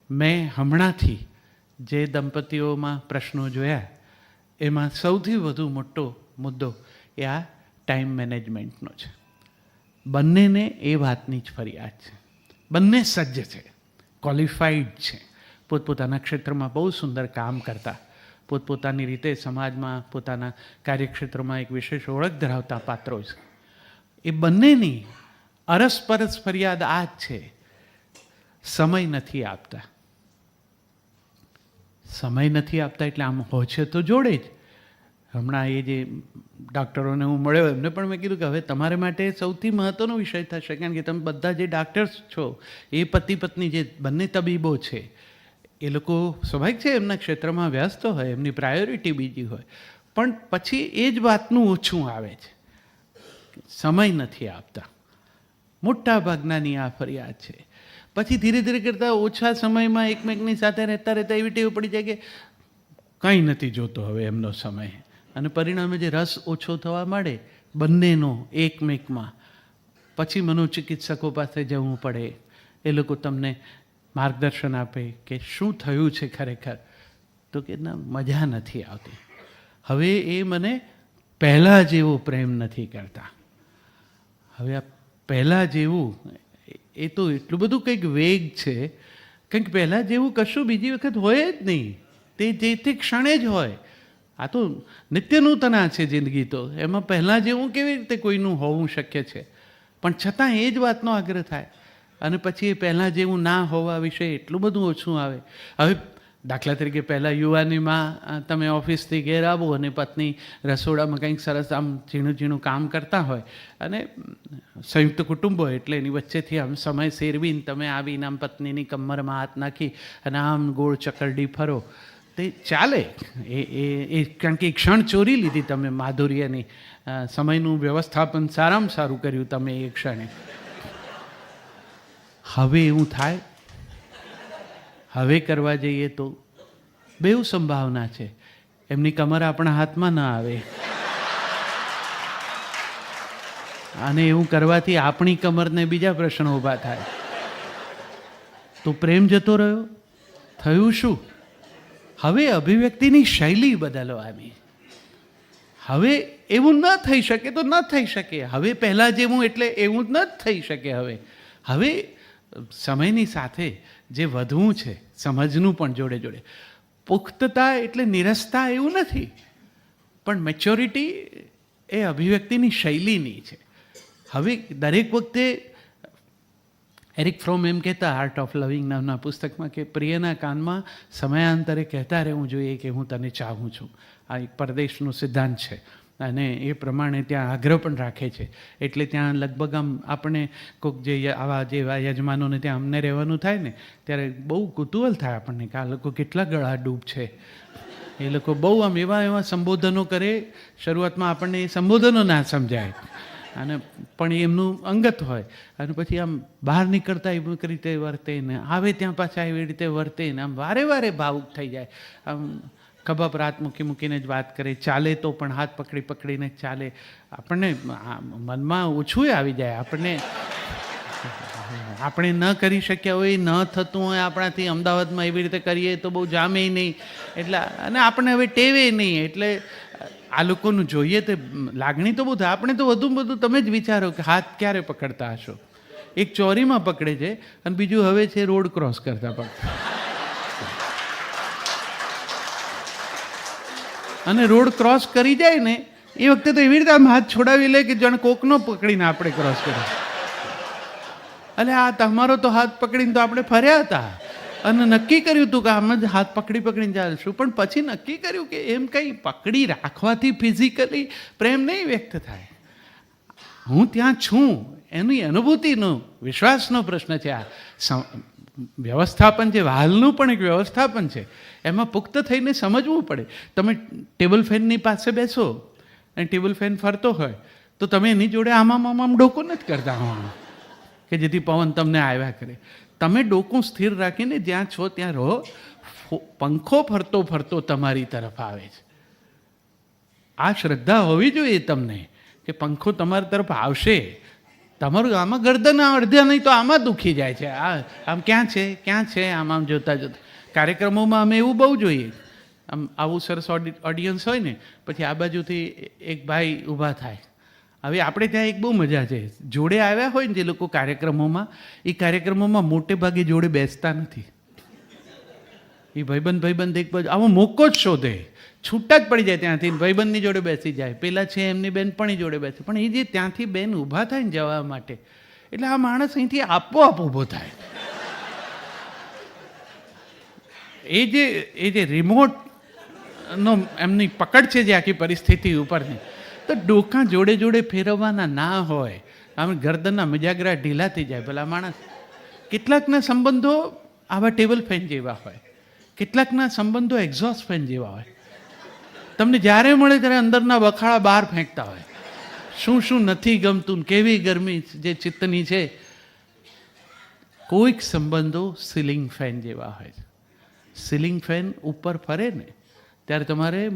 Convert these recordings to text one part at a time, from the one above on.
મેં હમણાંથી જે દંપતીઓમાં પ્રશ્નો જોયા એમાં સૌથી વધુ મોટો મુદ્દો એ આ ટાઈમ મેનેજમેન્ટનો છે. બંનેને એ વાતની જ ફરિયાદ છે. બંને સજ્જ છે, ક્વોલિફાઈડ છે, પોતપોતાના ક્ષેત્રમાં બહુ સુંદર કામ કરતા, પોતપોતાની રીતે સમાજમાં પોતાના કાર્યક્ષેત્રમાં એક વિશેષ ઓળખ ધરાવતા પાત્રો છે. એ બંનેની અરસપરસ ફરિયાદ આ જ છે, સમય નથી આપતા. સમય નથી આપતા એટલે આમ હોય છે તો જોડે જ. હમણાં એ જે ડૉક્ટરોને હું મળ્યો એમને પણ મેં કીધું કે હવે તમારે માટે સૌથી મહત્ત્વનો વિષય થશે, કારણ કે તમે બધા જે ડાક્ટર્સ છો એ પતિ પત્ની જે બંને તબીબો છે એ લોકો સ્વાભાવિક છે એમના ક્ષેત્રમાં વ્યસ્ત હોય, એમની પ્રાયોરિટી બીજી હોય, પણ પછી એ જ વાતનું ઓછું આવે છે, સમય નથી આપતા. મોટા ભાગનાની આ ફરિયાદ છે. પછી ધીરે ધીરે કરતાં ઓછા સમયમાં એકમેકની સાથે રહેતા રહેતા એવી ટેવ પડી જાય કે કંઈ નથી જોતો હવે એમનો સમય, અને પરિણામે જે રસ ઓછો થવા માંડે બંનેનો એકમેકમાં, પછી મનોચિકિત્સકો પાસે જવું પડે. એ લોકો તમને માર્ગદર્શન આપે કે શું થયું છે ખરેખર, તો કે ના મજા નથી આવતી, હવે એ મને પહેલાં જેવો પ્રેમ નથી કરતા. હવે આ પહેલાં જેવું એ તો એટલું બધું કંઈક વેગ છે, કંઈક પહેલાં જેવું કશું બીજી વખત હોય જ નહીં, તે તે ક્ષણે જ હોય. આ તો નિત્ય નૂતના છે જિંદગી, તો એમાં પહેલાં જેવું કેવી રીતે કોઈનું હોવું શક્ય છે? પણ છતાં એ જ વાતનો આગ્રહ થાય, અને પછી એ પહેલાં જેવું ના હોવા વિશે એટલું બધું ઓછું આવે. હવે દાખલા તરીકે પહેલાં યુવાનીમાં તમે ઓફિસથી ઘેર આવો અને પત્ની રસોડામાં કંઈક સરસ આમ ઝીણું ઝીણું કામ કરતા હોય, અને સંયુક્ત કુટુંબ હોય એટલે એની વચ્ચેથી આમ સમય શેરવીને તમે આવીને આમ પત્નીની કમરમાં હાથ નાખી અને આમ ગોળ ચકરડી ફરો, તે ચાલે. એ કારણ કે એ ક્ષણ ચોરી લીધી તમે માધુર્યની, સમયનું વ્યવસ્થાપન સારામાં સારું કર્યું તમે એ ક્ષણે. હવે એવું થાય, હવે કરવા જઈએ તો બેઉ સંભાવના છે, એમની કમર આપણા હાથમાં ન આવે, અને એવું કરવાથી આપણી કમરને બીજા પ્રશ્નો ઊભા થાય. તો પ્રેમ જતો રહ્યો, થયું શું? હવે અભિવ્યક્તિની શૈલી બદલવાની. હવે એવું ન થઈ શકે તો ન થઈ શકે. હવે પહેલાં જેવું એટલે એવું જ ન થઈ શકે. હવે સમયની સાથે જે વધવું છે, સમજનું પણ જોડે જોડે. પુખ્તતા એટલે નિરસતા એવું નથી, પણ મેચ્યોરિટી એ અભિવ્યક્તિની શૈલીની છે. હવે દરેક વખતે એરિક ફ્રોમ એમ કહેતા આર્ટ ઓફ લવિંગ નામના પુસ્તકમાં કે પ્રિયના કાનમાં સમયાંતરે કહેતા રહેવું જોઈએ કે હું તને ચાહું છું. આ એક પરદેશનો સિદ્ધાંત છે, અને એ પ્રમાણે ત્યાં આગ્રહ પણ રાખે છે. એટલે ત્યાં લગભગ આમ આપણે કોઈક જે આવા જેવા યજમાનોને ત્યાં અમને રહેવાનું થાય ને, ત્યારે બહુ કુતૂહલ થાય આપણને કે આ લોકો કેટલા ગળા ડૂબ છે. એ લોકો બહુ આમ એવા સંબોધનો કરે, શરૂઆતમાં આપણને એ સંબોધનો ના સમજાય, અને પણ એમનું અંગત હોય, અને પછી આમ બહાર નીકળતા એવી રીતે વર્તે ને આવે ત્યાં પાછા એવી રીતે વર્તે ને આમ વારે વારે ભાવુક થઈ જાય. આમ ખભા પર હાથ મૂકીને જ વાત કરે, ચાલે તો પણ હાથ પકડીને જ ચાલે. આપણને મનમાં ઓછું આવી જાય, આપણે ન કરી શક્યા હોય, ન થતું હોય આપણાથી, અમદાવાદમાં એવી રીતે કરીએ તો બહુ જામે નહીં, એટલે અને આપણે હવે ટેવે નહીં. એટલે આ લોકોનું જોઈએ તે લાગણી તો બહુ થાય. આપણે તો વધુમાં વધુ તમે જ વિચારો કે હાથ ક્યારે પકડતા હશો? એક ચોરીમાં પકડે છે અને બીજું હવે છે રોડ ક્રોસ કરતા પકડતા, અને રોડ ક્રોસ કરી જાય ને એ વખતે તો એવી રીતે આમ હાથ છોડાવી લે કે જાણે કોકનો પકડીને આપણે ક્રોસ કર્યો. એટલે આ તમારો તો હાથ પકડીને તો આપણે ફર્યા હતા અને નક્કી કર્યું હતું કે આમ જ હાથ પકડીને ચાલશું, પણ પછી નક્કી કર્યું કે એમ કંઈ પકડી રાખવાથી ફિઝિકલી પ્રેમ નહીં વ્યક્ત થાય. હું ત્યાં છું એની અનુભૂતિનો, વિશ્વાસનો પ્રશ્ન છે. આ વ્યવસ્થાપન છે, હાલનું પણ એક વ્યવસ્થાપન છે, એમાં પુખ્ત થઈને સમજવું પડે. તમે ટેબલ ફેનની પાસે બેસો અને ટેબલ ફેન ફરતો હોય તો તમે એની જોડે આમ ડોકું નથી કરતા કે જેથી પવન તમને આવ્યા કરે. તમે ડોકું સ્થિર રાખીને જ્યાં છો ત્યાં રહો. પંખો ફરતો તમારી તરફ આવે છે. આ શ્રદ્ધા હોવી જોઈએ તમને કે પંખો તમારી તરફ આવશે, તમારું આમાં ગરદન અડધા નહીં તો આમાં દુખી જાય છે. આમ ક્યાં છે આમ જોતા જોતા. કાર્યક્રમોમાં અમે એવું બહુ જોઈએ. આમ આવું સરસ ઓડિયન્સ હોય ને, પછી આ બાજુથી એક ભાઈ ઊભા થાય. હવે આપણે ત્યાં એક બહુ મજા છે, જોડે આવ્યા હોય ને જે લોકો કાર્યક્રમોમાં, એ કાર્યક્રમોમાં મોટે ભાગે જોડે બેસતા નથી. એ ભાઈબંધ એક બાજુ આવો મોકો જ શોધે, છૂટા જ પડી જાય ત્યાંથી, ભાઈબંધની જોડે બેસી જાય. પેલા છે એમની બેનપણી જોડે બેસે, પણ એ જે ત્યાંથી બેન ઊભા થાય ને જવા માટે, એટલે આ માણસ અહીંથી આપોઆપ ઊભો થાય. એ જે રિમોટનો એમની પકડ છે જે આખી પરિસ્થિતિ ઉપરની, તો ડોકા જોડે જોડે ફેરવવાના ના હોય, આમ ગરદનના મજાગરા ઢીલા થઈ જાય ભલા માણસ. કેટલાકના સંબંધો આવા ટેબલ ફેન જેવા હોય, કેટલાકના સંબંધો એક્ઝોસ્ટ ફેન જેવા હોય. તમને જ્યારે મળે ત્યારે અંદરના બખાડા બહાર ફેંકતા હોય, શું નથી ગમતું, કેવી ગરમી જે ચિત્તની છે. કોઈક સંબંધો સીલિંગ ફેન જેવા હોય છે. સીલિંગ ફેન ઉપર ફરે ને ત્યારે તમારે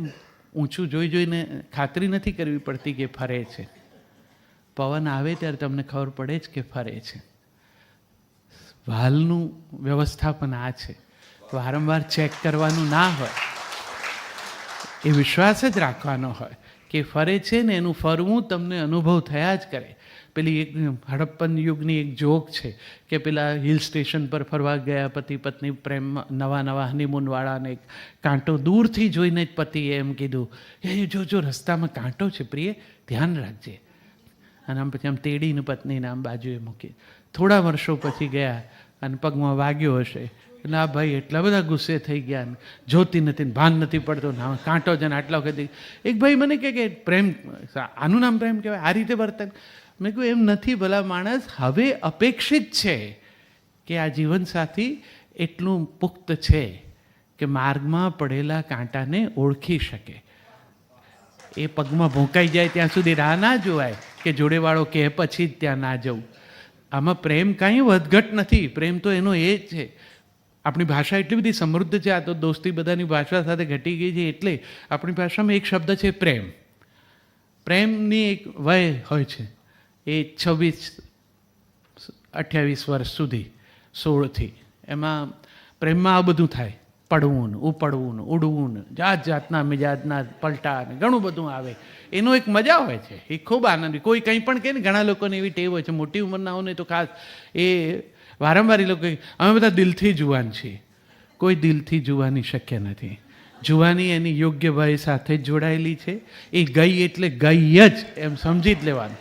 ઊંચું જોઈને ખાતરી નથી કરવી પડતી કે ફરે છે. પવન આવે ત્યારે તમને ખબર પડે જ કે ફરે છે. વાલનું વ્યવસ્થાપન આ છે, વારંવાર ચેક કરવાનું ના હોય, એ વિશ્વાસ જ રાખવાનો હોય કે ફરે છે ને એનું ફરવું તમને અનુભવ થયા જ કરે. પેલી એક હડપ્પન યુગની એક જોક છે કે પેલા હિલ સ્ટેશન પર ફરવા ગયા પતિ પત્ની પ્રેમમાં, નવા હનીમૂનવાળાને એક કાંટો દૂરથી જોઈને જ પતિએ એમ કીધું, એ જો રસ્તામાં કાંટો છે પ્રિય, ધ્યાન રાખજે. અને આમ પછી આમ તેડીને પત્નીને આમ બાજુએ મૂકી. થોડા વર્ષો પછી ગયા અને પગમાં વાગ્યો હશે, એટલે આ ભાઈ એટલા બધા ગુસ્સે થઈ ગયા ને જોતી નથી ને ભાન નથી પડતો ને કાંટો છે ને આટલા વખત. એક ભાઈ મને કહે કે પ્રેમ, આનું નામ પ્રેમ કહેવાય, આ રીતે વર્તન. મેં કહ્યું એમ નથી ભલા માણસ, હવે અપેક્ષિત છે કે આ જીવનસાથી એટલું પુખ્ત છે કે માર્ગમાં પડેલા કાંટાને ઓળખી શકે. એ પગમાં ભોંકાઈ જાય ત્યાં સુધી રાહ ના જોવાય કે જોડેવાળો કે પછી જ ત્યાં ના જવું. આમાં પ્રેમ કાંઈ વધઘટ નથી. પ્રેમ તો એનો એ જ છે. આપણી ભાષા એટલી બધી સમૃદ્ધ છે, આ તો દોસ્તી બધાની ભાષા સાથે ઘટી ગઈ છે, એટલે આપણી ભાષામાં એક શબ્દ છે પ્રેમ. પ્રેમની એક વય હોય છે, એ 26-28 વર્ષ સુધી, 16થી. એમાં પ્રેમમાં આ બધું થાય, પડવું ને ઉપડવું ને ઉડવું ને જાતના મિજાજના પલટા ને ઘણું બધું આવે. એનો એક મજા હોય છે, એ ખૂબ આનંદ. કોઈ કંઈ પણ કહે ને, ઘણા લોકોને એવી ટેવ હોય છે, મોટી ઉંમરના હોય ને તો ખાસ, એ વારંવાર એ લોકો અમે બધા દિલથી જુવાન છીએ. કોઈ દિલથી જુવાની શક્ય નથી. જુવાની એની યોગ્ય વય સાથે જ જોડાયેલી છે. એ ગઈ એટલે ગઈ જ એમ સમજી જ લેવાનું.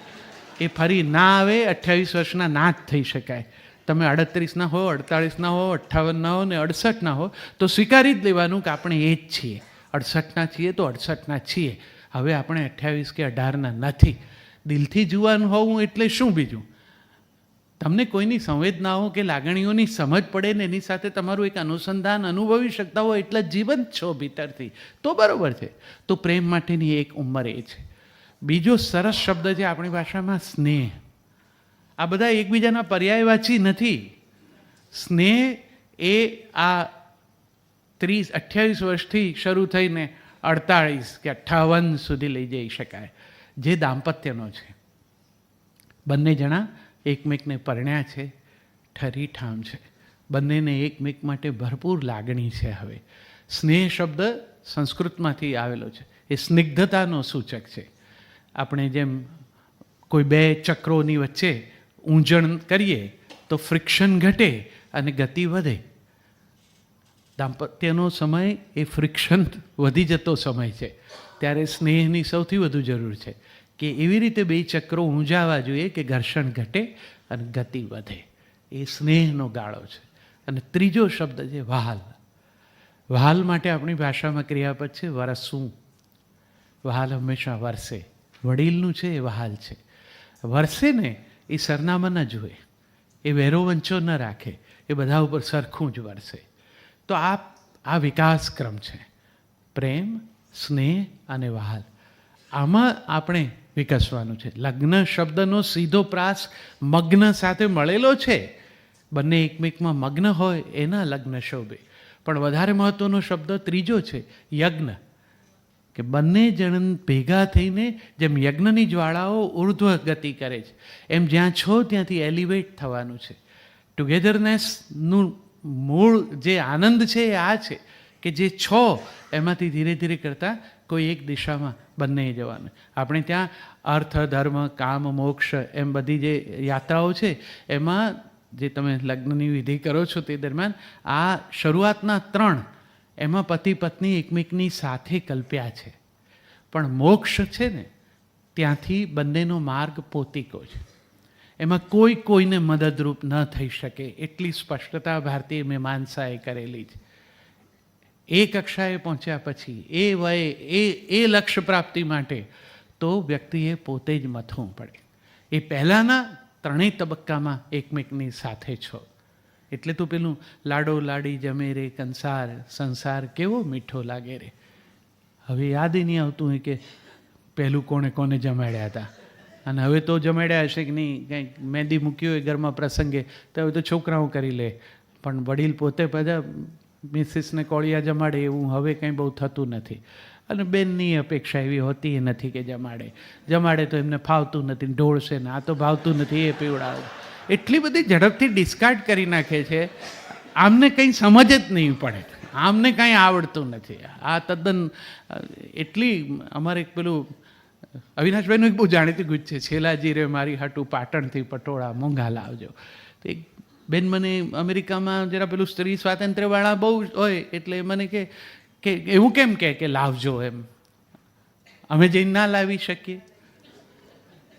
એ ફરી ના આવે. 28 વર્ષના ના જ થઈ શકાય. તમે 38ના હો, 48ના હો, 58ના હો ને 68ના હો, તો સ્વીકારી જ લેવાનું કે આપણે એ જ છીએ. 68ના છીએ તો 68ના છીએ. હવે આપણે 28 કે 18ના નથી. દિલથી જુવાન હોવું એટલે શું બીજું? તમને કોઈની સંવેદનાઓ કે લાગણીઓની સમજ પડે ને એની સાથે તમારું એક અનુસંધાન અનુભવી શકતા હો એટલે જીવંત છો ભીતરથી, તો બરાબર છે. તો પ્રેમ માટેની એક ઉંમર એ છે. બીજો સરસ શબ્દ છે આપણી ભાષામાં સ્નેહ. આ બધા એકબીજાના પર્યાયવાચી નથી. સ્નેહ એ આ 30-28 વર્ષથી શરૂ થઈને 48 કે 58 સુધી લઈ જઈ શકાય, જે દાંપત્યનો છે. બંને જણા એકમેકને પરણ્યા છે, ઠરીઠામ છે, બંનેને એકમેક માટે ભરપૂર લાગણી છે. હવે સ્નેહ શબ્દ સંસ્કૃતમાંથી આવેલો છે. એ સ્નિગ્ધતાનો સૂચક છે. આપણે જેમ કોઈ બે ચક્રોની વચ્ચે ઊંજણ કરીએ તો ફ્રિક્શન ઘટે અને ગતિ વધે. દાંપત્યનો સમય એ ફ્રિક્શન વધી જતો સમય છે, ત્યારે સ્નેહની સૌથી વધુ જરૂર છે કે એવી રીતે બે ચક્રો ઊંઝાવા જોઈએ કે ઘર્ષણ ઘટે અને ગતિ વધે. એ સ્નેહનો ગાળો છે. અને ત્રીજો શબ્દ છે વહાલ. વહાલ માટે આપણી ભાષામાં ક્રિયાપદ છે વરસવું. વહાલ હંમેશા વરસે. વડીલનું છે એ વહાલ છે. વરસે ને એ સરનામા ન જુએ, એ વેરો વંચો ન રાખે, એ બધા ઉપર સરખું જ વરસે. તો આ વિકાસક્રમ છે. પ્રેમ, સ્નેહ અને વહાલ, આમાં આપણે વિકસવાનું છે. લગ્ન શબ્દનો સીધો પ્રાસ મગ્ન સાથે મળેલો છે. બંને એકમેકમાં મગ્ન હોય એના લગ્ન શોભે. પણ વધારે મહત્વનો શબ્દ ત્રીજો છે યજ્ઞ. કે બંને જણ ભેગા થઈને જેમ યજ્ઞની જ્વાળાઓ ઉર્ધ્વ ગતિ કરે છે એમ જ્યાં છો ત્યાંથી એલિવેટ થવાનું છે. ટુગેધરનેસનું મૂળ જે આનંદ છે એ આ છે કે જે છો એમાંથી ધીરે ધીરે કરતાં કોઈ એક દિશામાં બંને જવાનું. આપણે ત્યાં અર્થ, ધર્મ, કામ, મોક્ષ એમ બધી જે યાત્રાઓ છે એમાં જે તમે લગ્નની વિધિ કરો છો તે દરમિયાન આ શરૂઆતના 3 એમાં પતિ પત્ની એકમેકની સાથે કલ્પ્યા છે. પણ મોક્ષ છે ને ત્યાંથી બંનેનો માર્ગ પોતિકો છે. એમાં કોઈ કોઈને મદદરૂપ ન થઈ શકે એટલી સ્પષ્ટતા ભારતીય મીમાંસાએ કરેલી છે. એ કક્ષાએ પહોંચ્યા પછી એ વયે એ લક્ષ્ય પ્રાપ્તિ માટે તો વ્યક્તિએ પોતે જ મથવું પડે. એ પહેલાંના 3 તબક્કામાં એકમેકની સાથે છો એટલે તો પેલું લાડો લાડી જમે રે કંસાર, સંસાર કેવો મીઠો લાગે રે. હવે યાદ નહીં આવતું હોય કે પહેલું કોણે કોને જમાડ્યા હતા. અને હવે તો જમાડ્યા હશે કે નહીં, કંઈક મહેંદી મૂકી હોય ઘરમાં પ્રસંગે તો હવે તો છોકરાઓ કરી લે, પણ વડીલ પોતે બધા મિસિસને કોળિયા જમાડે એવું હવે કંઈ બહુ થતું નથી. અને બેનની અપેક્ષા એવી હોતી નથી કે જમાડે તો એમને ફાવતું નથી, ઢોળશે ને આ તો ભાવતું નથી એ પીવડાવે. એટલી બધી ઝડપથી ડિસ્કાર્ડ કરી નાખે છે. આમને કંઈ સમજ જ નહીં પડે, આમને કાંઈ આવડતું નથી. આ તદ્દન એટલી અમારે પેલું અવિનાશભાઈનું એક બહુ જાણીતું ગીત છે, છેલ્લાજી રે મારી હાટું પાટણથી પટોળા મોંઘા લાવજો. તો એક બેન મને અમેરિકામાં જરા પેલું સ્ત્રી સ્વાતંત્ર્યવાળા બહુ હોય એટલે મને કે એવું કેમ કે લાવજો એમ, અમે જઈને ના લાવી શકીએ.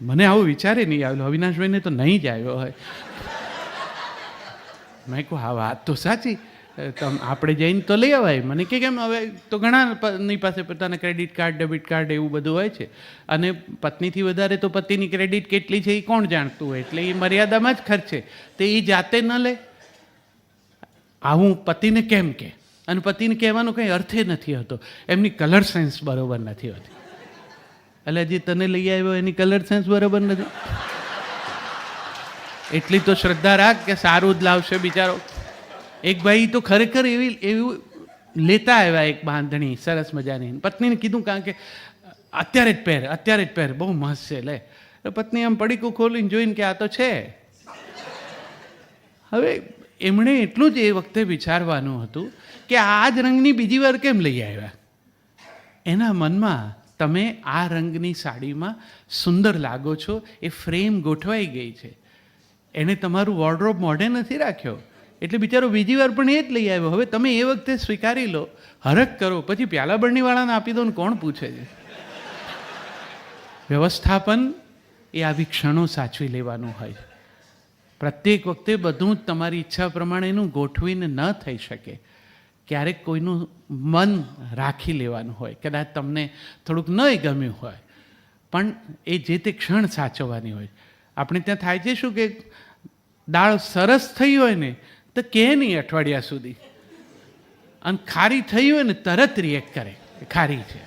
મને આવું વિચારે નહીં આવેલો, અવિનાશભાઈને તો નહીં જ આવ્યો હોય. મેં કહું હા વાત તો સાચી, આપણે જઈને તો લઈ અવાય. મને કે કેમ હવે તો ઘણાની પાસે પોતાના ક્રેડિટ કાર્ડ, ડેબિટ કાર્ડ એવું બધું હોય છે અને પત્નીથી વધારે તો પતિની ક્રેડિટ કેટલી છે એ કોણ જાણતું હોય, એટલે એ મર્યાદામાં જ ખર્ચે. તો એ જાતે ન લે, આવું પતિને કેમ કે, અને પતિને કહેવાનો કંઈ અર્થે નથી હોતો, એમની કલર સેન્સ બરાબર નથી હોતી. એટલે જે તને લઈ આવ્યો એની કલર સેન્સ બરાબર નથી, એટલી તો શ્રદ્ધા રાખ કે સારું જ લાવશે બિચારો. એક ભાઈ તો ખરેખર એવું લેતા આવ્યા એક બાંધણી સરસ મજાની, પત્નીને કીધું કારણ કે અત્યારે જ પહેર બહુ મસ્ત છે લે. પત્ની આમ પડીકું ખોલીને જોઈને કે આ તો છે. હવે એમણે એટલું જ એ વખતે વિચારવાનું હતું કે આ જ રંગની બીજી વાર કેમ લઈ આવ્યા. એના મનમાં તમે આ રંગની સાડીમાં સુંદર લાગો છો, એ ફ્રેમ ગોઠવાઈ ગઈ છે. એણે તમારું વોર્ડરોબ મોઢે નથી રાખ્યો એટલે બિચારો બીજી વાર પણ એ જ લઈ આવ્યો. હવે તમે એ વખતે સ્વીકારી લો, હરખ કરો, પછી પ્યાલા બરણીવાળાને આપી દો ને કોણ પૂછે છે. વ્યવસ્થાપન એ આવી ક્ષણો સાચવી લેવાનું હોય. પ્રત્યેક વખતે બધું જ તમારી ઈચ્છા પ્રમાણેનું ગોઠવીને ન થઈ શકે. ક્યારેક કોઈનું મન રાખી લેવાનું હોય, કદાચ તમને થોડુંક નહીં ગમ્યું હોય પણ એ જે તે ક્ષણ સાચવવાની હોય. આપણે ત્યાં થાય છે શું કે દાળ સરસ થઈ હોય ને તો કહે નહીં અઠવાડિયા સુધી, અને ખારી થઈ હોય ને તરત રિએક્ટ કરે ખારી છે.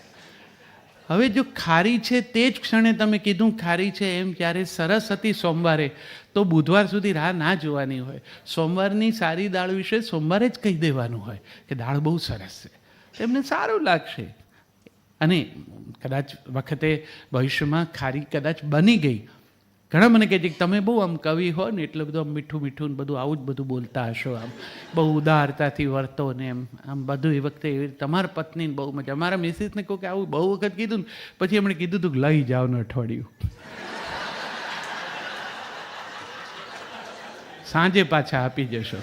હવે જો ખારી છે તે જ ક્ષણે તમે કીધું ખારી છે એમ, જ્યારે સરસ હતી સોમવારે તો બુધવાર સુધી રાહ ના જોવાની હોય. સોમવારની સારી દાળ વિશે સોમવારે જ કહી દેવાનું હોય કે દાળ બહુ સરસ છે, એમને સારું લાગશે. અને કદાચ વખતે ભવિષ્યમાં ખારી કદાચ બની ગઈ. ઘણા મને કહે છે કે તમે બહુ આમ કવિ હો ને એટલે બધું આમ મીઠું મીઠું ને બધું આવું જ બધું બોલતા હશો, આમ બહુ ઉદારતાથી વર્તો ને એમ આમ બધું. એ વખતે તમારા પત્નીને બહુ મજા. અમારા મિસિસને કહું કે આવું બહુ વખત કીધું ને પછી એમણે કીધું હતું કે લઈ જાઓ ને અઠવાડિયું, સાંજે પાછા આપી જશો.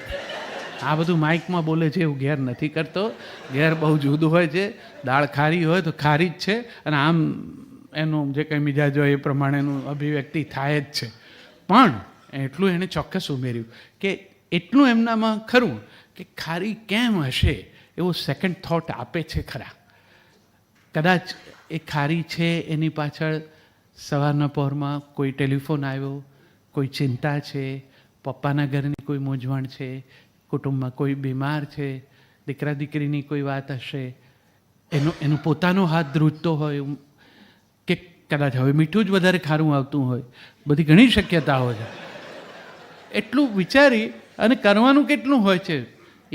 આ બધું માઇકમાં બોલે છે એવું ઘેર નથી કરતો, ઘેર બહુ જુદું હોય છે. દાળ ખારી હોય તો ખારી જ છે, અને આમ એનું જે કંઈ મિજાજ હોય એ પ્રમાણેનું અભિવ્યક્તિ થાય જ છે. પણ એટલું એણે ચોક્કસ ઉમેર્યું કે એટલું એમનામાં ખરું કે ખારી કેમ હશે એવો સેકન્ડ થોટ આપે છે ખરા. કદાચ એ ખારી છે એની પાછળ સવારના પહોરમાં કોઈ ટેલિફોન આવ્યો, કોઈ ચિંતા છે, પપ્પાના ઘરની કોઈ મૂંઝવણ છે, કુટુંબમાં કોઈ બીમાર છે, દીકરા દીકરીની કોઈ વાત હશે, એનો પોતાનો હાથ ધ્રુજતો હોય, કે કદાચ હવે મીઠું જ વધારે ખારું આવતું હોય, બધી ઘણી શક્યતાઓ છે. એટલું વિચારી અને કરવાનું કેટલું હોય છે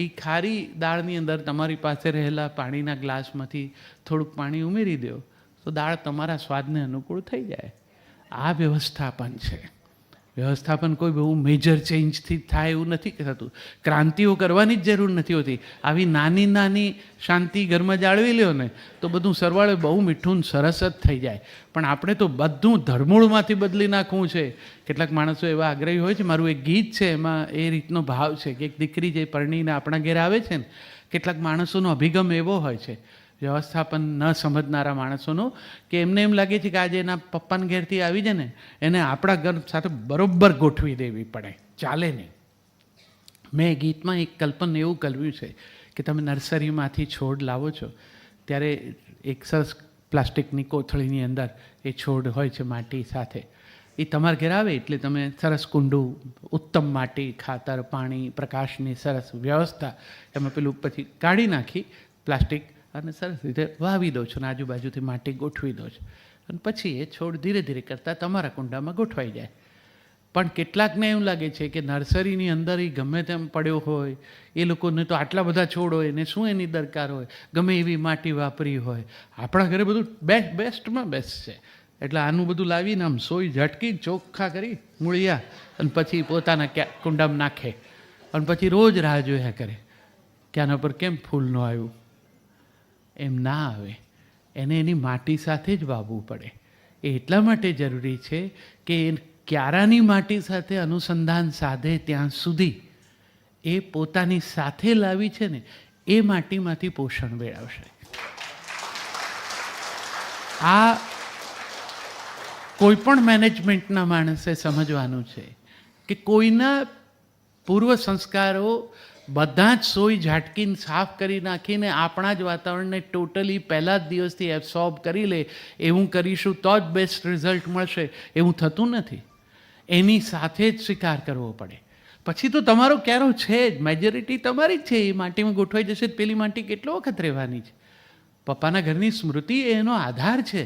એ ખારી દાળની અંદર તમારી પાસે રહેલા પાણીના ગ્લાસમાંથી થોડુંક પાણી ઉમેરી દો તો દાળ તમારા સ્વાદને અનુકૂળ થઈ જાય. આ વ્યવસ્થાપન છે. વ્યવસ્થાપન કોઈ બહુ મેજર ચેન્જથી થાય એવું નથી થતું. ક્રાંતિઓ કરવાની જ જરૂર નથી હોતી. આવી નાની નાની શાંતિ ઘરમાં જાળવી લ્યો ને તો બધું સરવાળે બહુ મીઠું સરસ જ થઈ જાય. પણ આપણે તો બધું ધરમૂળમાંથી બદલી નાખવું છે. કેટલાક માણસો એવા આગ્રહી હોય છે. મારું એક ગીત છે, એમાં એ રીતનો ભાવ છે કે એક દીકરી જે પરણીને આપણા ઘેર આવે છે ને, કેટલાક માણસોનો અભિગમ એવો હોય છે, વ્યવસ્થાપન ન સમજનારા માણસોનો, કે એમને એમ લાગે છે કે આજે એના પપ્પાના ઘેરથી આવી જાય ને એને આપણા ઘર સાથે બરોબર ગોઠવી દેવી પડે, ચાલે નહીં. મેં ગીતમાં એક કલ્પન એવું કર્યું છે કે તમે નર્સરીમાંથી છોડ લાવો છો ત્યારે એક સરસ પ્લાસ્ટિકની કોથળીની અંદર એ છોડ હોય છે માટી સાથે. એ તમારા ઘેર આવે એટલે તમે સરસ કુંડું, ઉત્તમ માટી, ખાતર, પાણી, પ્રકાશની સરસ વ્યવસ્થા એમાં પેલું પછી કાઢી નાખી પ્લાસ્ટિક અને સરસ રીતે વાવી દો છો ને આજુબાજુથી માટી ગોઠવી દો છો અને પછી એ છોડ ધીરે ધીરે કરતાં તમારા કુંડામાં ગોઠવાઈ જાય. પણ કેટલાકને એવું લાગે છે કે નર્સરીની અંદર એ ગમે તેમ પડ્યો હોય, એ લોકોને તો આટલા બધા છોડ હોય ને શું એની દરકાર હોય, ગમે એવી માટી વાપરી હોય. આપણા ઘરે બધું બેસ્ટમાં બેસ્ટ છે એટલે આનું બધું લાવીને આમ સોય ઝટકી ચોખ્ખા કરી મૂળિયા અને પછી પોતાના કુંડામાં નાખે અને પછી રોજ રાહ જોયા કરે કે આના પર કેમ ફૂલ ન આવ્યું. એમ ના આવે, એને એની માટી સાથે જ વાવવું પડે. એ એટલા માટે જરૂરી છે કે ક્યારાની માટી સાથે અનુસંધાન સાધે ત્યાં સુધી એ પોતાની સાથે લાવી છે ને એ માટીમાંથી પોષણ મેળવશે. આ કોઈ પણ મેનેજમેન્ટના માણસે સમજવાનું છે કે કોઈના પૂર્વ સંસ્કારો બધા જ સોય ઝાટકીને સાફ કરી નાખીને આપણા જ વાતાવરણને ટોટલી પહેલા જ દિવસથી એબ્સોર્બ કરી લે એવું કરીશું તો જ બેસ્ટ રિઝલ્ટ મળશે એવું થતું નથી. એની સાથે જ સ્વીકાર કરવો પડે. પછી તો તમારો ક્યારો છે જ, મેજોરિટી તમારી જ છે. એ માટીમાં ગોઠવાઈ જશે પેલી માટી કેટલો વખત રહેવાની છે. પપ્પાના ઘરની સ્મૃતિ એનો આધાર છે.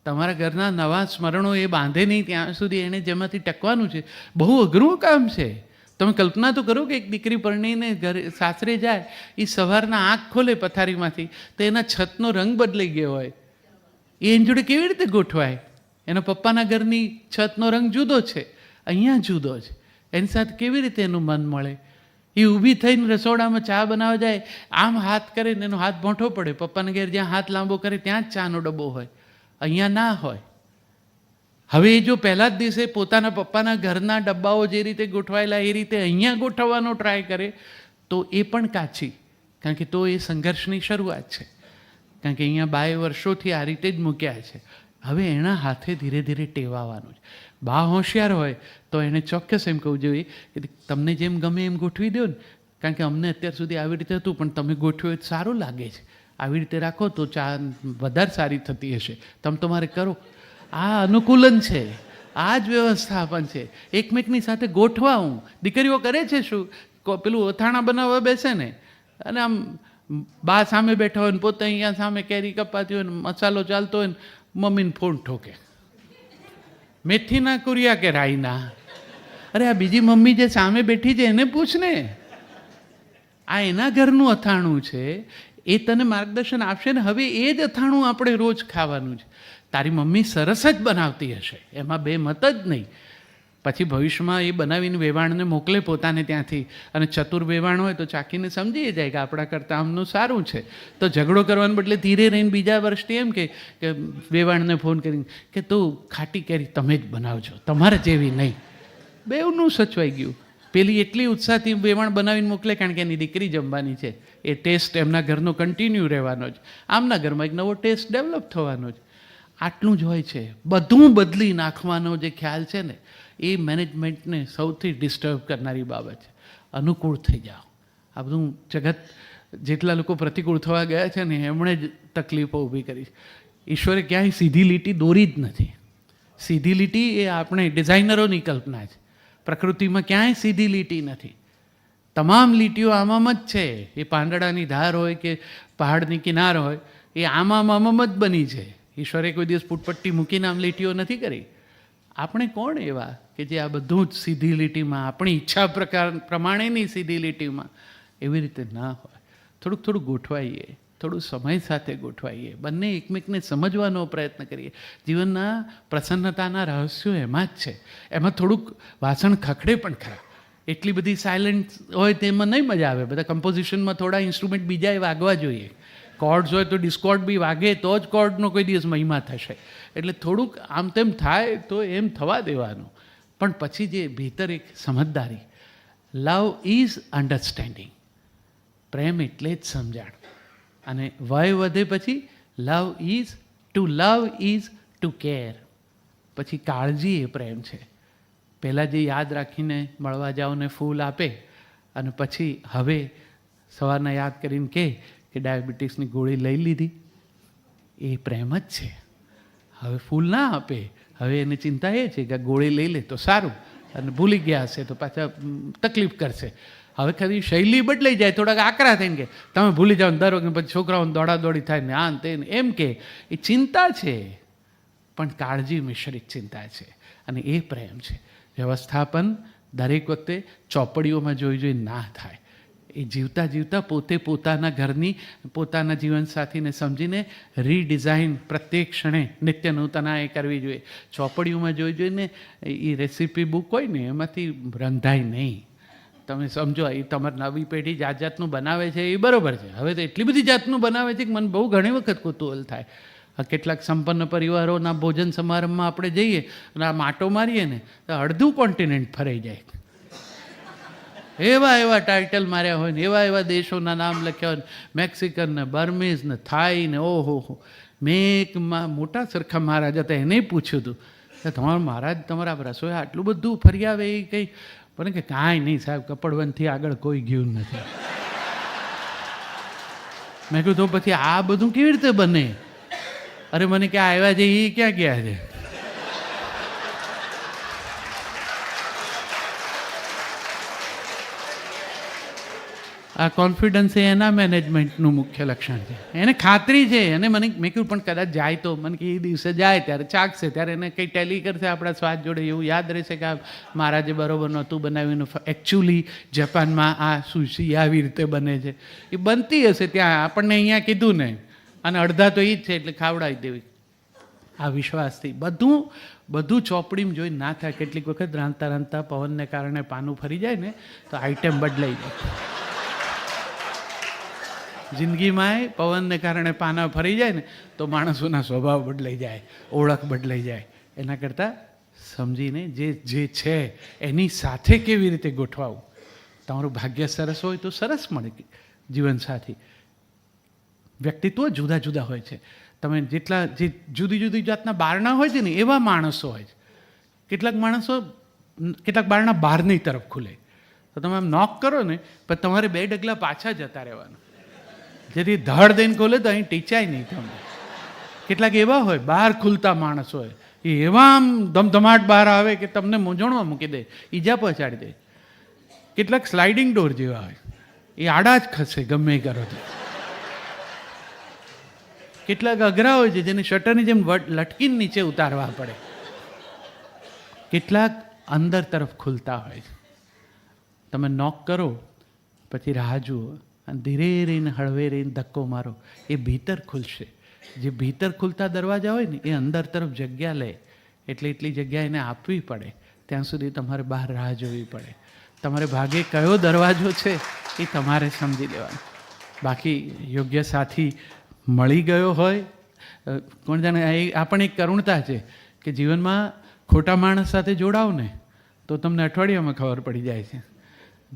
તમારા ઘરના નવા સ્મરણો એ બાંધે નહીં ત્યાં સુધી એને જેમાંથી ટકવાનું છે. બહુ અઘરું કામ છે. તમે કલ્પના તો કરો કે એક દીકરી પરણીને ઘરે સાસરે જાય, એ સવારના આંખ ખોલે પથારીમાંથી તો એના છતનો રંગ બદલાઈ ગયો હોય. એ એની જોડે કેવી રીતે ગોઠવાય? એના પપ્પાના ઘરની છતનો રંગ જુદો છે, અહીંયા જુદો છે. એની સાથે કેવી રીતે એનું મન મળે? એ ઊભી થઈને રસોડામાં ચા બનાવવા જાય, આમ હાથ કરે ને એનો હાથ ભોંઠો પડે. પપ્પાના ઘેર જ્યાં હાથ લાંબો કરે ત્યાં જ ચાનો ડબ્બો હોય, અહીંયા ના હોય. હવે એ જો પહેલા જ દિવસે પોતાના પપ્પાના ઘરના ડબ્બાઓ જે રીતે ગોઠવાયેલા એ રીતે અહીંયા ગોઠવવાનો ટ્રાય કરે તો એ પણ કાચી, કારણ કે તો એ સંઘર્ષની શરૂઆત છે. કારણ કે અહીંયા 2 વર્ષોથી આ રીતે જ મૂક્યા છે. હવે એના હાથે ધીરે ધીરે ટેવાવાનું છે. બા હોશિયાર હોય તો એને ચોક્કસ એમ કહવું જોઈએ કે તમને જેમ ગમે એમ ગોઠવી દો ને, કારણ કે અમને અત્યાર સુધી આવી રીતે હતું પણ તમે ગોઠવ્યું એ સારું લાગે છે, આવી રીતે રાખો તો ચા વધારે સારી થતી હશે, તમે તમારે કરો. આ અનુકૂલન છે, આ જ વ્યવસ્થાપન છે. એકમેકની સાથે ગોઠવા. હું દીકરીઓ કરે છે શું, પેલું અથાણા બનાવવા બેસે ને અને આમ બા સામે બેઠા હોય ને પોતે અહીંયા સામે કેરી કપાતી હોય ને મસાલો ચાલતો હોય ને મમ્મીને ફોન ઠોકે, મેથીના કુરિયા કે રાઈના. અરે આ બીજી મમ્મી જે સામે બેઠી છે એને પૂછ ને, આ એના ઘરનું અથાણું છે, એ તને માર્ગદર્શન આપશે ને. હવે એ જ અથાણું આપણે રોજ ખાવાનું છે. તારી મમ્મી સરસ જ બનાવતી હશે, એમાં બે મત જ નહીં. પછી ભવિષ્યમાં એ બનાવીને વેવાણને મોકલે પોતાને ત્યાંથી, અને ચતુર વેવાણ હોય તો ચાખીને સમજી જાય કે આપણા કરતાં આમનું સારું છે. તો ઝઘડો કરવાને બદલે ધીરે રહીને બીજા વર્ષથી એમ કે વેવાણને ફોન કરીને કે તું ખાટી કેરી તમે જ બનાવજો, તમારે જેવી નહીં. બેવનું સચવાઈ ગયું. પેલી એટલી ઉત્સાહથી વેવાણ બનાવીને મોકલે કારણ કે એની દીકરી જમવાની છે. એ ટેસ્ટ એમના ઘરનો કન્ટિન્યુ રહેવાનો જ, આમના ઘરમાં એક નવો ટેસ્ટ ડેવલપ થવાનો જ. આટલું જ હોય છે. બધું બદલી નાખવાનો જે ખ્યાલ છે ને એ મેનેજમેન્ટને સૌથી ડિસ્ટર્બ કરનારી બાબત છે. અનુકૂળ થઈ જાઓ. આ બધું જગત જેટલા લોકો પ્રતિકૂળ થવા ગયા છે ને એમણે જ તકલીફો ઊભી કરી. ઈશ્વરે ક્યાંય સીધી લીટી દોરી જ નથી. સીધી લીટી એ આપણે ડિઝાઇનરોની કલ્પના છે. પ્રકૃતિમાં ક્યાંય સીધી લીટી નથી. તમામ લીટીઓ આમામ જ છે. એ પાંદડાની ધાર હોય કે પહાડની કિનાર હોય, એ આમામ જ બની છે. ઈશ્વરે કોઈ દિવસ પુટપટ્ટી મૂકીને આમ લીટીઓ નથી કરી. આપણે કોણ એવા કે જે આ બધું જ સીધી લીટીમાં આપણી ઈચ્છા પ્રમાણેની સીધી લીટીમાં એવી રીતે ના હોય. થોડુંક ગોઠવાઈએ, થોડું સમય સાથે ગોઠવાઈએ, બંને એકમેકને સમજવાનો પ્રયત્ન કરીએ. જીવનના પ્રસન્નતાના રહસ્યો એમાં જ છે. એમાં થોડુંક વાસણ ખખડે પણ ખરા. એટલી બધી સાયલન્ટ હોય તેમાં નહીં મજા આવે. બધા કમ્પોઝિશનમાં થોડા ઇન્સ્ટ્રુમેન્ટ બીજાએ વાગવા જોઈએ. કોર્ડ્સ હોય તો ડિસ્કોર્ડ બી વાગે તો જ કોર્ડનો કોઈ દિવસ મહિમા થશે. એટલે થોડુંક આમ તેમ થાય તો એમ થવા દેવાનું. પણ પછી જે ભીતર એક સમજદારી, લવ ઇઝ અન્ડરસ્ટેન્ડિંગ, પ્રેમ એટલે જ સમજણ. અને વય વધે પછી લવ ઇઝ ટુ કેર. પછી કાળજી એ પ્રેમ છે. પહેલાં જે યાદ રાખીને મળવા જાઓ ને ફૂલ આપે, અને પછી હવે સવારના યાદ કરીને કે ડાયાબિટીસની ગોળી લઈ લીધી, એ પ્રેમ જ છે. હવે ફૂલ ના આપે, હવે એને ચિંતા એ છે કે ગોળી લઈ લે તો સારું, અને ભૂલી ગયા હશે તો પાછા તકલીફ કરશે. હવે ખરી શૈલી બદલાઈ જાય, થોડાક આકરા થઈને કે તમે ભૂલી જાઓ, દર વખતે પછી છોકરાઓને દોડાદોડી થાય ને આ તે એમ કે એ ચિંતા છે, પણ કાળજી મિશ્રિત ચિંતા છે. અને એ પ્રેમ છે. વ્યવસ્થાપન દરેક વખતે ચોપડીઓમાં જોઈ ના થાય. એ જીવતા પોતે પોતાના ઘરની, પોતાના જીવનસાથીને સમજીને રીડિઝાઇન પ્રત્યેક ક્ષણે નિત્ય નૂતના એ કરવી જોઈએ. ચોપડીઓમાં જોઈને એ રેસીપી બુક હોય ને એમાંથી રંધાય નહીં. તમે સમજો, એ તમારી નવી પેઢી જાતનું બનાવે છે એ બરાબર છે. હવે તો એટલી બધી જાતનું બનાવે છે કે મને બહુ ઘણી વખત કુતૂહલ થાય. કેટલાક સંપન્ન પરિવારોના ભોજન સમારંભમાં આપણે જઈએ અને આ માટો મારીએ ને તો અડધું કોન્ટિનેન્ટ ફરાઈ જાય. એવા ટાઇટલ માર્યા હોય ને એવા દેશોના નામ લખ્યા હોય ને, મેક્સિકન ને બર્મીઝ ને થાઈ ને, ઓહો. મેં એક મોટા સરખા મહારાજ હતા, એને પૂછ્યું હતું કે તમારા મહારાજ તમારા રસોઈ આટલું બધું ફરી આવે એ કંઈ? પણ કે કાંઈ નહીં સાહેબ, કપડવનથી આગળ કોઈ ગયું નથી. મેં કહ્યું તો પછી આ બધું કેવી રીતે બને? અરે મને ક્યાં આવ્યા છે એ ક્યાં ગયા છે? આ કોન્ફિડન્સ એ એના મેનેજમેન્ટનું મુખ્ય લક્ષણ છે. એને ખાતરી છે, એને મેં કહ્યું પણ કદાચ જાય તો મને કે એ દિવસે જાય ત્યારે ચાખશે, ત્યારે એને કંઈ ટેલી કરશે આપણા સ્વાદ જોડે, એવું યાદ રહેશે કે આ મહારાજે બરોબર નહોતું બનાવ્યું. એકચ્યુઅલી જાપાનમાં આ સુશી આવી રીતે બને છે. એ બનતી હશે ત્યાં, આપણને અહીંયા કીધું ને, અને અડધા તો એ જ છે એટલે ખાવડાવી દેવી. આ વિશ્વાસથી બધું ચોપડીમાં જોઈને ના થાય. કેટલીક વખત રાંધતા પવનને કારણે પાનું ફરી જાય ને તો આઈટમ બદલાઈ જાય. જિંદગીમાં પવનને કારણે પાના ફરી જાય ને તો માણસોના સ્વભાવ બદલાઈ જાય, ઓળખ બદલાઈ જાય. એના કરતાં સમજીને જે છે એની સાથે કેવી રીતે ગોઠવાવું. તમારું ભાગ્ય સરસ હોય તો સરસ મળે જીવનસાથી. વ્યક્તિત્વ જુદા હોય છે. તમે જે જુદી જાતના બારણા હોય છે ને એવા માણસો હોય છે. કેટલાક બારણા બહારની તરફ ખુલે તો તમે આમ નોક કરો ને પણ તમારે 2 ડગલા પાછા જતા રહેવાનું, જેથી ધડ દઈને ખોલે તો અહીં ટીચાય નહીં તમને. કેટલાક એવા હોય બહાર ખુલતા માણસ હોય, એ એવા આમ ધમધમાટ બહાર આવે કે તમને મૂંઝવણમાં મૂકી દે, ઈજા પહોંચાડી દે. કેટલાક સ્લાઇડિંગ ડોર જેવા હોય, એ આડા જ ખસે ગમે એ કરો તો. કેટલાક અઘરા હોય છે જેને શટરની જેમ લટકીને નીચે ઉતારવા પડે. કેટલાક અંદર તરફ ખુલતા હોય છે. તમે નોક કરો પછી રાહ જુઓ અને ધીરે રહીને હળવે રહીને ધક્કો મારો, એ ભીતર ખુલશે. જે ભીતર ખુલતા દરવાજા હોય ને એ અંદર તરફ જગ્યા લે, એટલે એટલી જગ્યા એને આપવી પડે. ત્યાં સુધી તમારે બહાર રાહ જોવી પડે. તમારે ભાગે કયો દરવાજો છે એ તમારે સમજી લેવાનો. બાકી યોગ્ય સાથી મળી ગયો હોય, કોણ જાણે. આ પણ એક કરુણતા છે કે જીવનમાં ખોટા માણસ સાથે જોડાવ ને તો તમને અઠવાડિયામાં ખબર પડી જાય છે.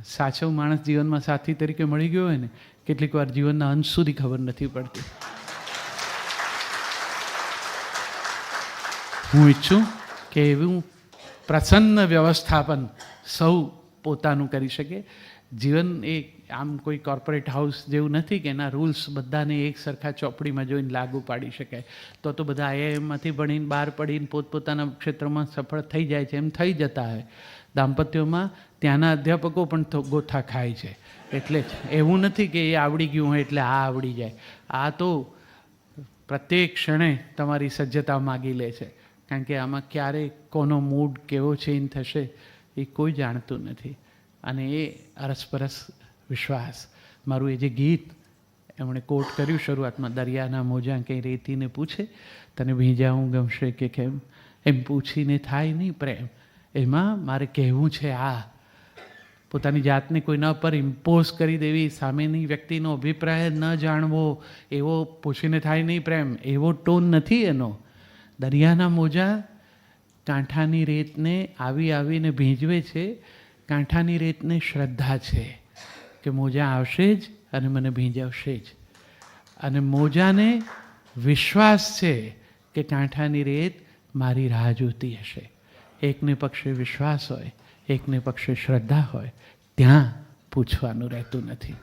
સાચો માણસ જીવનમાં સાથી તરીકે મળી ગયો હોય ને કેટલીક વાર જીવનના અંત સુધી ખબર નથી પડતી. હું ઈચ્છું કે એવું પ્રસન્ન વ્યવસ્થાપન સૌ પોતાનું કરી શકે. જીવન એ આમ કોઈ કોર્પોરેટ હાઉસ જેવું નથી કે એના રૂલ્સ બધાને એક સરખા ચોપડીમાં જોઈને લાગુ પાડી શકાય. તો બધા આઈઆઈએમમાંથી ભણીને બહાર પડીને પોતપોતાના ક્ષેત્રમાં સફળ થઈ જાય છે, એમ થઈ જતા હોય. દાંપત્યોમાં ત્યાંના અધ્યાપકો પણ ગોથા ખાય છે. એટલે એવું નથી કે એ આવડી ગયું હોય એટલે આ આવડી જાય. આ તો પ્રત્યેક ક્ષણે તમારી સજ્જતા માગી લે છે. કારણ કે આમાં ક્યારે કોનો મૂડ કેવો ચેન્જ થશે એ કોઈ જાણતું નથી. અને એ અરસપરસ વિશ્વાસ મારું એ જે ગીત એમણે કોટ કર્યું શરૂઆતમાં, દરિયાના મોજાં કંઈ રેતીને પૂછે તને ભીંજાવું ગમશે કે કેમ, એમ પૂછીને થાય નહીં પ્રેમ. એમાં મારે કહેવું છે આ, પોતાની જાતને કોઈના પર ઇમ્પોઝ કરી દેવી, સામેની વ્યક્તિનો અભિપ્રાય ન જાણવો, એવો પૂછીને થાય નહીં પ્રેમ, એવો ટોન નથી એનો. દરિયાના મોજા કાંઠાની રેતને આવીને ભીંજવે છે. કાંઠાની રેતને શ્રદ્ધા છે કે મોજા આવશે જ અને મને ભીંજાવશે જ, અને મોજાને વિશ્વાસ છે કે કાંઠાની રેત મારી રાહ જોતી હશે. એકને પક્ષે વિશ્વાસ હોય, એકને પક્ષે શ્રદ્ધા હોય, ત્યાં પૂછવાનું રહેતું નથી.